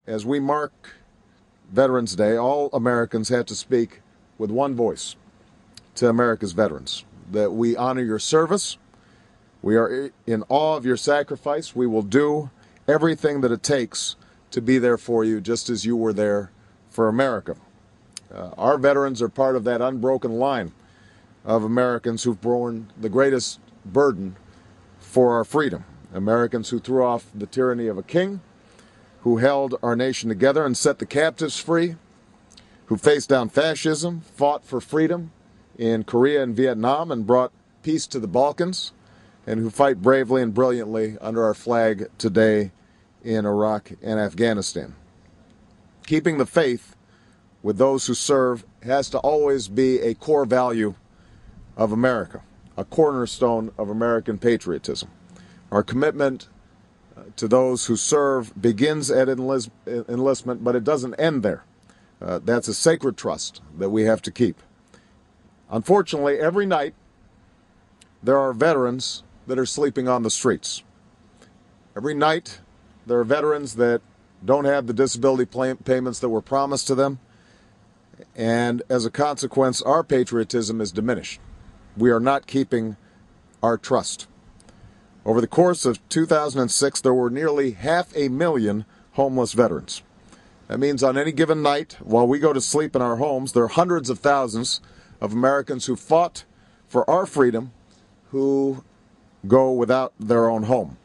as we mark Veterans Day, all Americans have to speak with one voice to America's veterans, that we honor your service. We are in awe of your sacrifice. We will do everything that it takes to be there for you, just as you were there for America. Our veterans are part of that unbroken line of Americans who've borne the greatest burden for our freedom. Americans who threw off the tyranny of a king, who held our nation together and set the captives free, who faced down fascism, fought for freedom in Korea and Vietnam, and brought peace to the Balkans, and who fight bravely and brilliantly under our flag today in Iraq and Afghanistan. Keeping the faith with those who serve has to always be a core value of America, a cornerstone of American patriotism. Our commitment to those who serve begins at enlistment, but it doesn't end there. That's a sacred trust that we have to keep. Unfortunately, every night there are veterans that are sleeping on the streets. Every night there are veterans that don't have the disability payments that were promised to them, and as a consequence, our patriotism is diminished. We are not keeping our trust. Over the course of 2006, there were nearly 500,000 homeless veterans. That means on any given night, while we go to sleep in our homes, there are hundreds of thousands of Americans who fought for our freedom who go without their own home.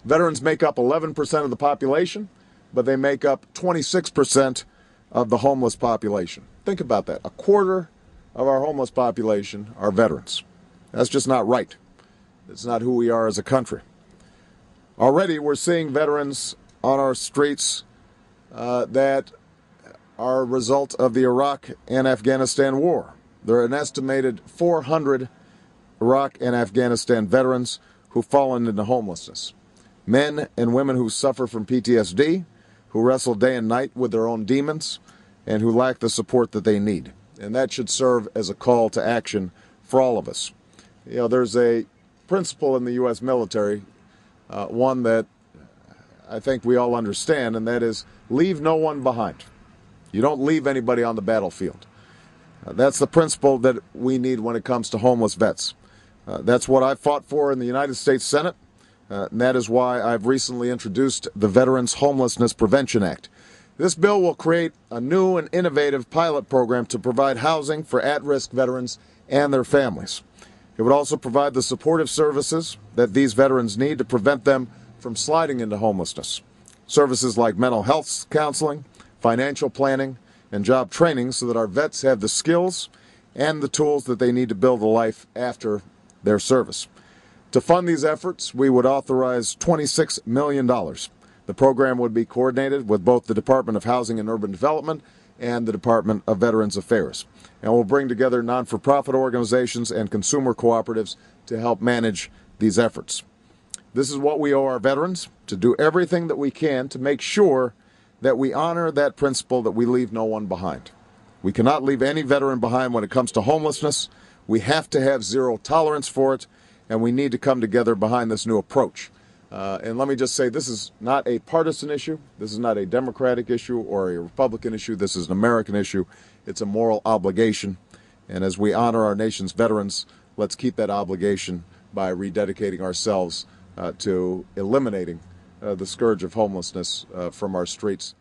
Veterans make up 11% of the population, but they make up 26% of the homeless population. Think about that. A quarter of our homeless population are veterans. That's just not right. It's not who we are as a country. Already we're seeing veterans on our streets that are a result of the Iraq and Afghanistan war. There are an estimated 400 Iraq and Afghanistan veterans who've fallen into homelessness. Men and women who suffer from PTSD, who wrestle day and night with their own demons, and who lack the support that they need. And that should serve as a call to action for all of us. You know, there's a principle in the U.S. military, one that I think we all understand, and that is leave no one behind. You don't leave anybody on the battlefield. That's the principle that we need when it comes to homeless vets. That's what I fought for in the United States Senate, and that is why I've recently introduced the Veterans Homelessness Prevention Act. This bill will create a new and innovative pilot program to provide housing for at-risk veterans and their families. It would also provide the supportive services that these veterans need to prevent them from sliding into homelessness. Services like mental health counseling, financial planning, and job training so that our vets have the skills and the tools that they need to build a life after their service. To fund these efforts, we would authorize $26 million. The program would be coordinated with both the Department of Housing and Urban Development and the Department of Veterans Affairs. And we'll bring together non-for-profit organizations and consumer cooperatives to help manage these efforts. This is what we owe our veterans, to do everything that we can to make sure that we honor that principle that we leave no one behind. We cannot leave any veteran behind when it comes to homelessness. We have to have zero tolerance for it, and we need to come together behind this new approach. And let me just say, this is not a partisan issue. This is not a Democratic issue or a Republican issue. This is an American issue. It's a moral obligation. And as we honor our nation's veterans, let's keep that obligation by rededicating ourselves to eliminating the scourge of homelessness from our streets.